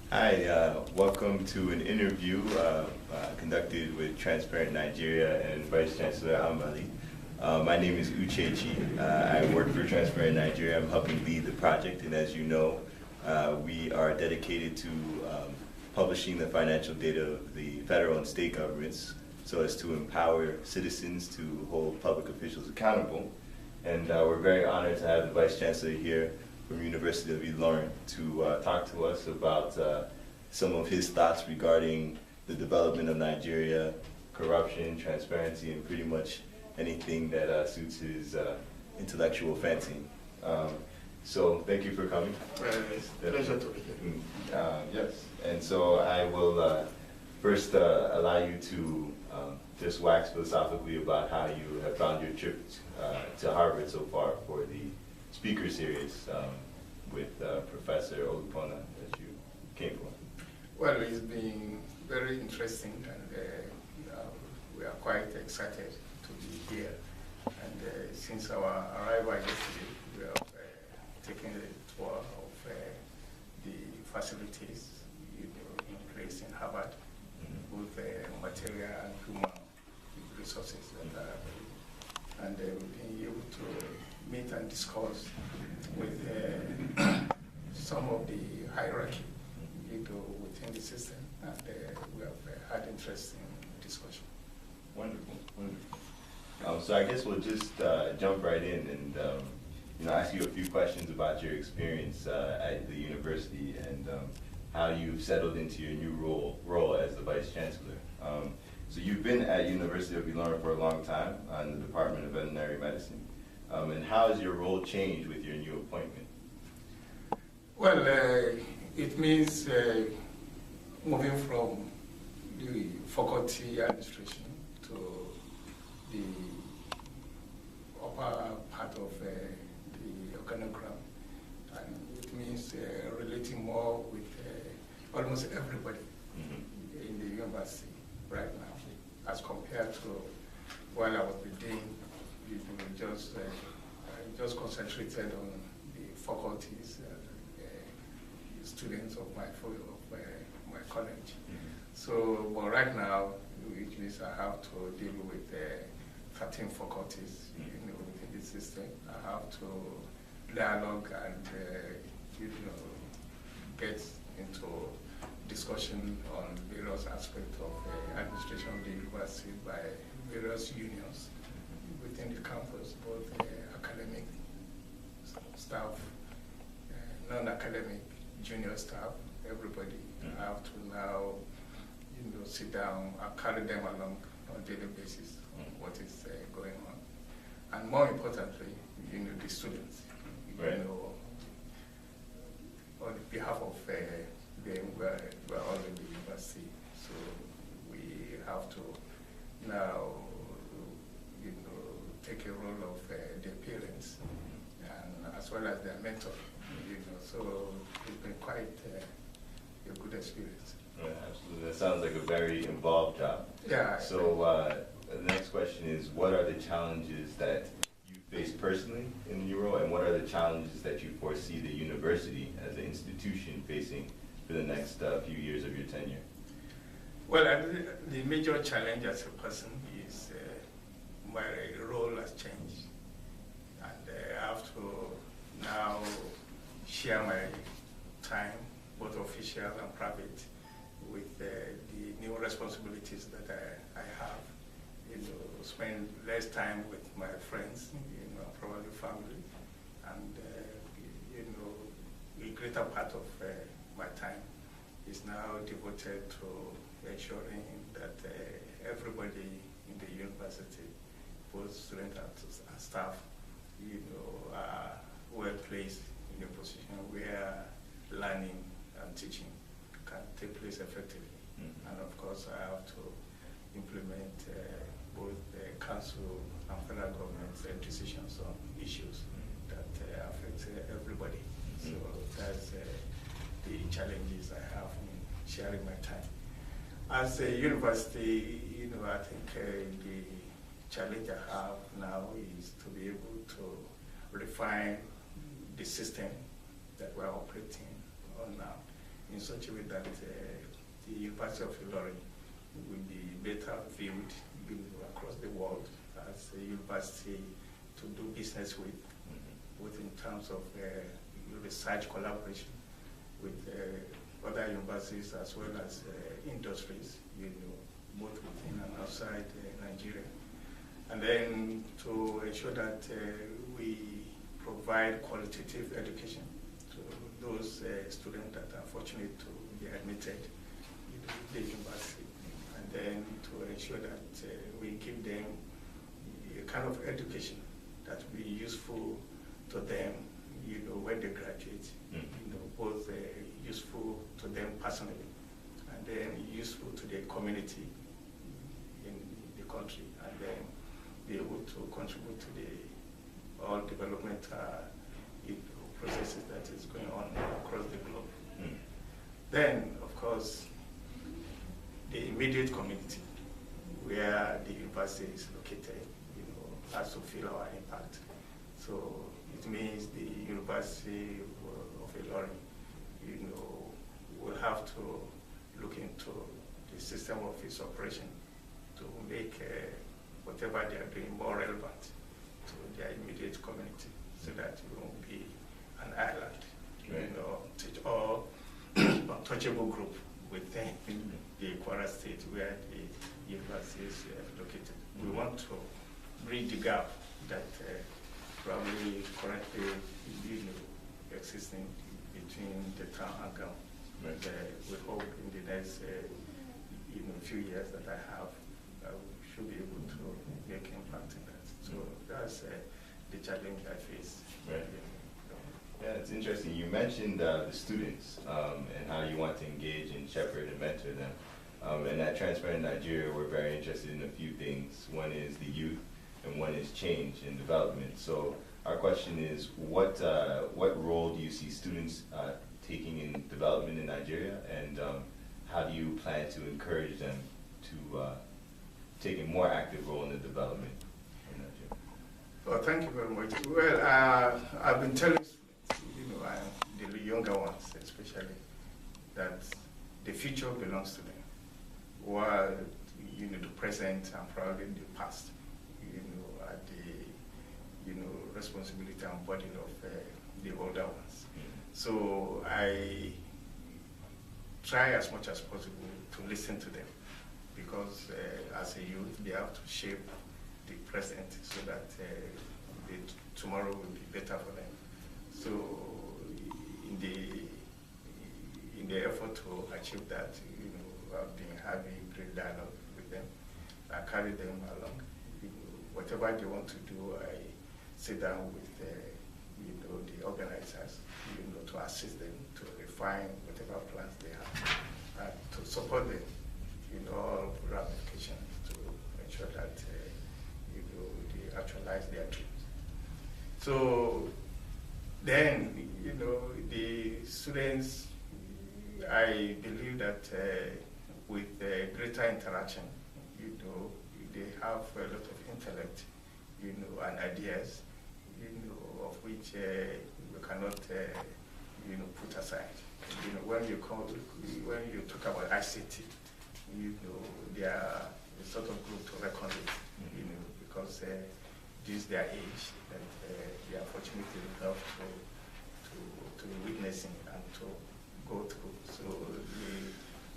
Hi, welcome to an interview conducted with Transparent Nigeria and Vice Chancellor Ambali. My name is Uchechi. I work for Transparent Nigeria. I'm helping lead the project, and as you know, we are dedicated to publishing the financial data of the federal and state governments so as to empower citizens to hold public officials accountable. And we're very honored to have the Vice Chancellor here from University of Ilorin to talk to us about some of his thoughts regarding the development of Nigeria, corruption, transparency, and pretty much anything that suits his intellectual fancy. So thank you for coming. It's a pleasure to be here. Yes, and so I will first allow you to just wax philosophically about how you have found your trip to Harvard so far for the speaker series with Professor Olupona that you came for. Well, it's been very interesting, and we are quite excited to be here. And since our arrival yesterday, we have taken a tour of the facilities in place in Harvard, with material and human resources that are available. And we've been able to meet and discuss with some of the hierarchy within the system, and we have had interesting discussion. Wonderful, wonderful. So I guess we'll just jump right in and ask you a few questions about your experience at the university and how you've settled into your new role as the Vice Chancellor. So you've been at University of Ilorin for a long time in the Department of Veterinary Medicine. And how has your role changed with your new appointment? Well, it means moving from the faculty administration to the upper part of the organogram. And it means relating more with almost everybody in the university right now, as compared to while I was the dean. Just concentrated on the faculties and students of my college. So, but right now, which means I have to deal with 13 faculties, within the system. I have to dialogue and get into discussion on various aspects of administration of the university by various unions within the campus, both academic staff, non-academic, junior staff, everybody. I have to now, sit down and carry them along on a daily basis on what is going on. And more importantly, the students, right. On behalf of them, we're all in the university, so we have to now, take a role of their parents and as well as their mentor. So it's been quite a good experience. Yeah, absolutely. That sounds like a very involved job. Yeah. So the next question is, what are the challenges that you face personally in your role, and what are the challenges that you foresee the university as an institution facing for the next few years of your tenure? Well, the major challenge as a person is my role has changed, and I have to now share my time, both official and private, with the new responsibilities that I have. Spend less time with my friends, probably family, and a greater part of my time is now devoted to ensuring that everybody in the university, both students and staff, are well placed in a position where learning and teaching can take place effectively. And of course, I have to implement both the council and federal government's decisions on issues that affect everybody. So that's the challenges I have in sharing my time. As a university, I think the challenge I have now is to be able to refine the system that we're operating on now. in such a way that the University of Ilorin will be better viewed across the world as a university to do business with, both in terms of research collaboration with other universities as well as industries, both within and outside Nigeria. And then to ensure that we provide qualitative education to those students that are fortunate to be admitted into the university. And then to ensure that we give them a kind of education that will be useful to them, when they graduate, both useful to them personally and then useful to the community in the country, and then be able to contribute to the all development processes that is going on across the globe. Then, of course, the immediate community where the university is located, has to feel our impact. So it means the University of Ilorin, will have to look into the system of its operation to make whatever they are doing more relevant to their immediate community, so that it won't be an island, or untouchable group within the Kwara State where the university is located. We want to bridge the gap that probably currently existing between the town and ground. Right. We hope in the next few years that I have, we should be able to make impact in that. So that's the challenge I face. Right. Yeah, it's interesting. You mentioned the students and how you want to engage and shepherd and mentor them. And at Transparent Nigeria, we're very interested in a few things. One is the youth, and one is change and development. So our question is, what role do you see students taking in development in Nigeria, and how do you plan to encourage them to take a more active role in the development in Nigeria? Well, thank you very much. Well, I've been telling students, the younger ones especially, that the future belongs to them, while the present and probably the past, are the responsibility and burden of the older ones. So I try as much as possible to listen to them, because as a youth they have to shape the present so that tomorrow will be better for them. So in the effort to achieve that, I've been having great dialogue with them. I carry them along. Whatever they want to do, I sit down with the organizers, to assist them to refine whatever plans they have, to support them in all ramifications to ensure that they actualize their dreams. So then, the students, I believe that with greater interaction, they have a lot of intellect, and ideas, of which we cannot, put aside. When you talk about ICT, they are a sort of group to reckon with, because this is their age that they are fortunately enough to be witnessing and to go through. So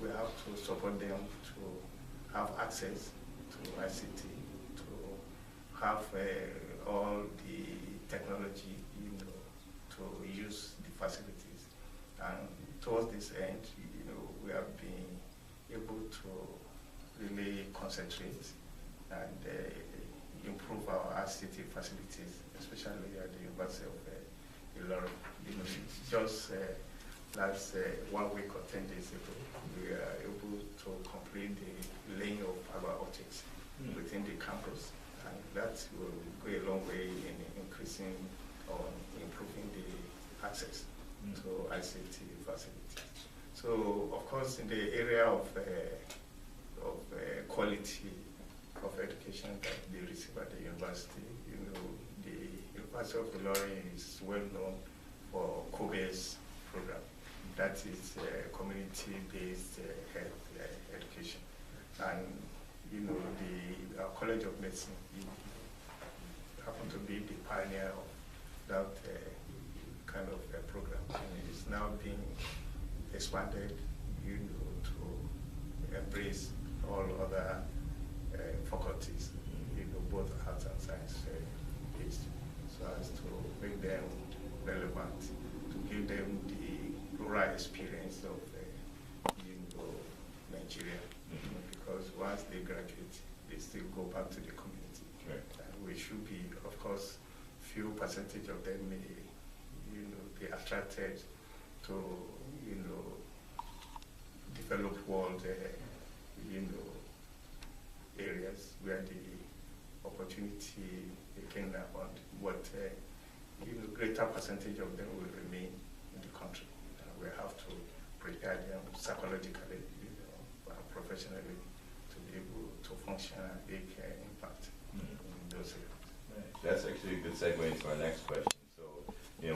we have to support them to have access to ICT, to have all the technology, to use the facilities. And towards this end, we have been able to really concentrate and improve our ICT facilities, especially at the University of Ilorin. Just last 1 week or 10 days ago, we are able to complete the laying of fiber optics within the campus, and that will go a long way in increasing or improving the access to ICT facilities. So, of course, in the area of quality of education that they receive at the university, the University of Ilorin is well known for COBES program. that is community-based health education. And, our College of Medicine happened to be the pioneer of that kind of program. And it's now being expanded, to embrace all other faculties, both arts and science based, so as to make them relevant, to give them the rural experience of Nigeria. Because once they graduate, they still go back to the community. Right. And we should be, of course, few percentage of them may, be attracted to, developed world, areas where the opportunity can abound. But, greater percentage of them will remain in the country. We have to prepare them psychologically, professionally, to be able to function and make impact in those areas. Right. That's actually a good segue into our next question. So,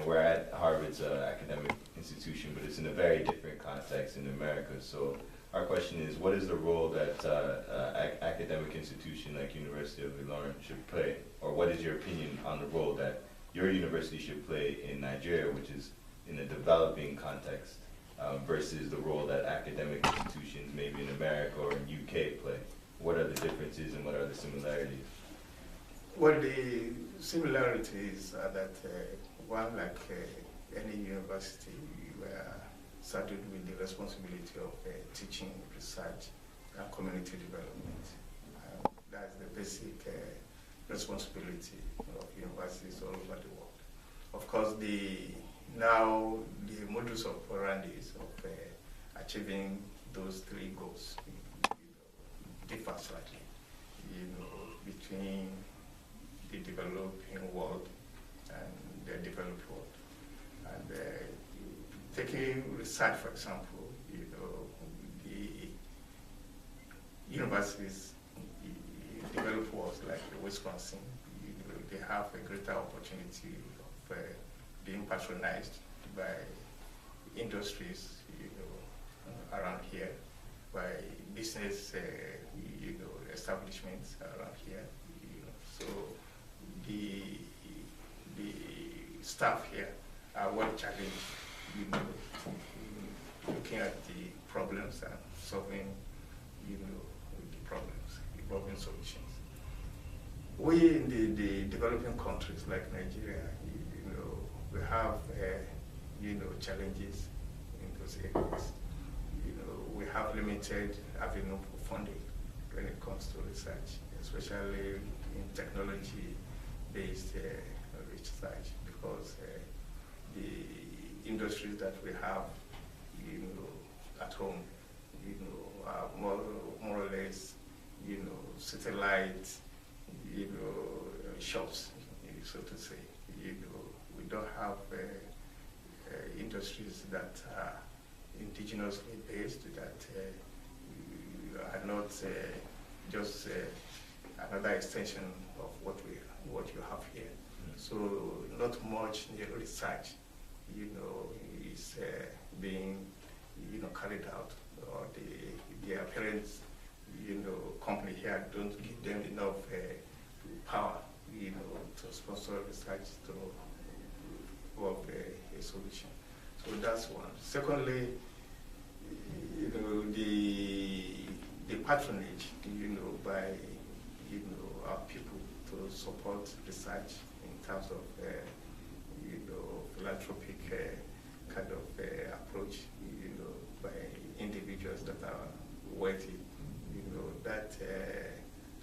we're at Harvard's academic institution, but it's in a very different context in America. So, our question is, what is the role that academic institution like University of Ilorin should play? Or what is your opinion on the role that your university should play in Nigeria, which is in a developing context, versus the role that academic institutions maybe in America or in UK play? What are the differences and what are the similarities? Well, the similarities are that one, like any university, you are saddled with the responsibility of teaching, research, and community development. That's the basic responsibility of universities all over the world. Of course, the modus operandi of achieving those three goals differ slightly, between the developing world and the developed world. And taking research, for example, the universities in developed worlds like Wisconsin, they have a greater opportunity of being patronized by industries, around here, by business, establishments around here. So the staff here are well challenged, looking at the problems and solving, the problems, evolving solutions. We in the developing countries like Nigeria, we have, challenges in those areas. We have limited avenue for funding when it comes to research, especially in technology-based research, because the industries that we have, at home, are more or less, satellite, shops, so to say. We don't have industries that are indigenously based, that are not just another extension of what you have here. So not much research, is being, carried out, or the parent, company here don't give them enough power, to sponsor research to work a solution. So that's one. Secondly, the patronage, by, our people to support research in terms of, philanthropic kind of approach, by individuals that are wealthy, that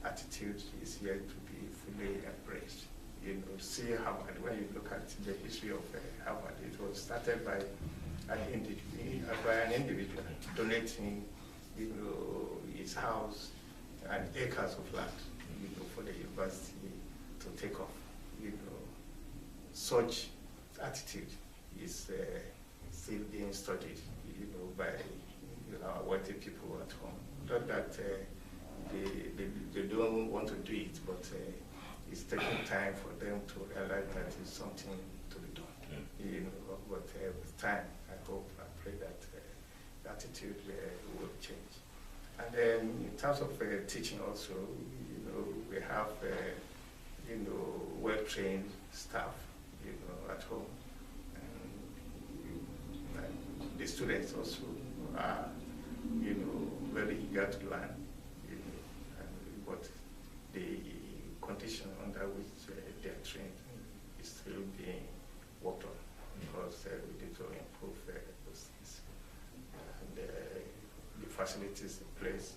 attitude is yet to be fully embraced. See Harvard, when you look at the history of Harvard, it was started by an individual donating, his house and acres of land, for the university to take off. Such attitude is still being studied, by our wealthy people at home. Not that they don't want to do it, but it's taking time for them to realize that it's something to be done. But with time, I hope, I pray that the attitude will change. And then in terms of teaching also, we have well-trained staff, at home, and the students also are, very eager to learn, but the condition under which they are trained is still being worked on, because we need to improve those things. And the facilities in place,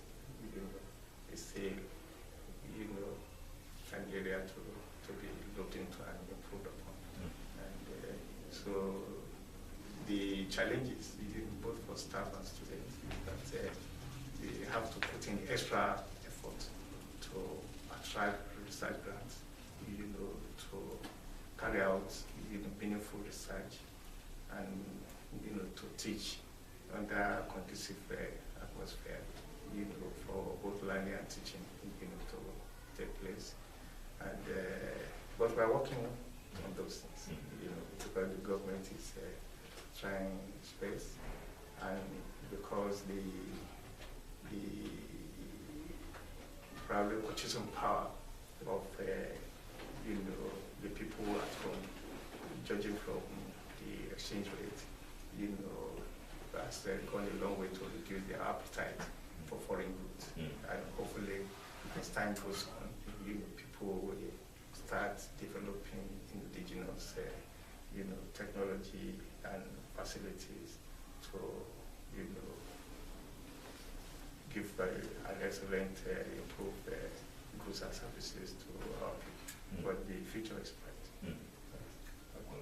is still, an area to be looked into and improved upon. And so the challenges, both for staff and students, is that they have to put in extra effort to attract research grants, to carry out meaningful research, and to teach under conducive atmosphere, for both learning and teaching, to take place. And but we're working on those things, because the government is trying space, and because the probably purchasing power of the people at home, judging from the exchange rate, has gone a long way to reduce their appetite for foreign goods. And hopefully, as time goes on, people will start developing indigenous, technology and facilities to, give an excellent, improved goods and services to our people. But the future is bright.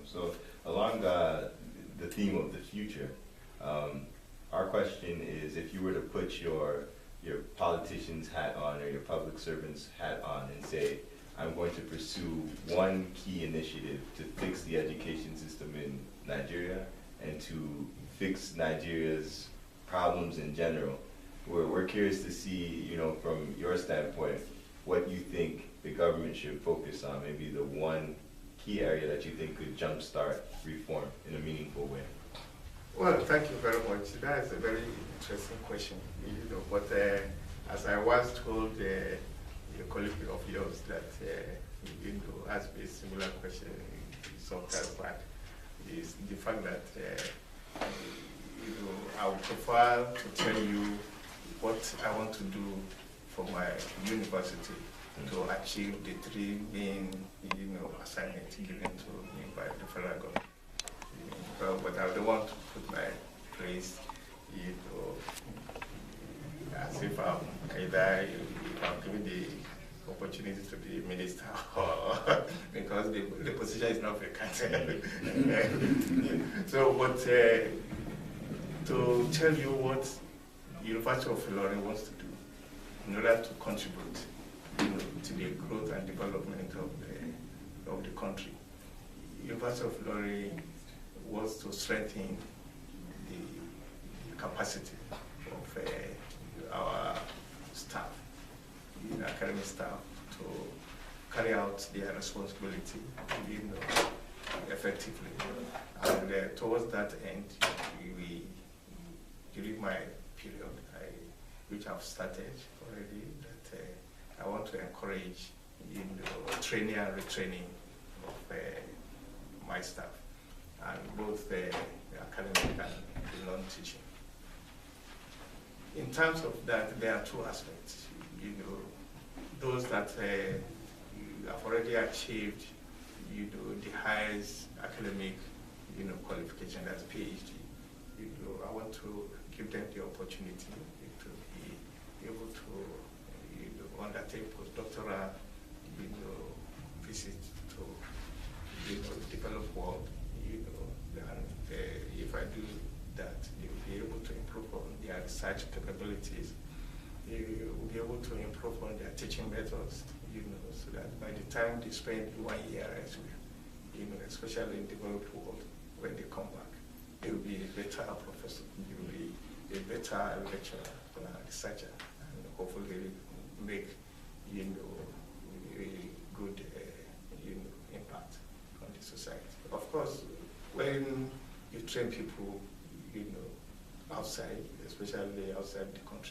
So along the theme of the future, our question is, if you were to put your politician's hat on or your public servant's hat on and say, I'm going to pursue one key initiative to fix the education system in Nigeria and to fix Nigeria's problems in general, we're curious to see, from your standpoint, what you think the government should focus on, maybe the one key area that you think could jumpstart reform in a meaningful way. Well, thank you very much. That is a very interesting question. But as I once told a colleague of yours that asked me a similar question sometimes back, is the fact that I would prefer to tell you what I want to do for my university to achieve the three main assignments given to me by the federal government. But I don't want to put my place, as if I'm either if I'm given the opportunity to be minister, or because the position is not vacant. So, but to tell you what University of Ilorin wants to do in order to contribute, to the growth and development of the country, University of Ilorin was to strengthen the capacity of our staff, academic staff, to carry out their responsibility, effectively. And towards that end, during my period, which I've started already, that I want to encourage training and retraining of my staff, and both the academic and the non-teaching. In terms of that, there are two aspects. Those that have already achieved, the highest academic, qualification as PhD. I want to give them the opportunity to be able to undertake postdoctoral, visits to, develop work. And if I do that, they will be able to improve on their research capabilities. They will be able to improve on their teaching methods, so that by the time they spend 1 year elsewhere, especially in the developed world, when they come back, they will be a better professor, they will be a better lecturer, researcher, and hopefully make, a good, impact on the society. Of course, when you train people, outside, especially outside the country.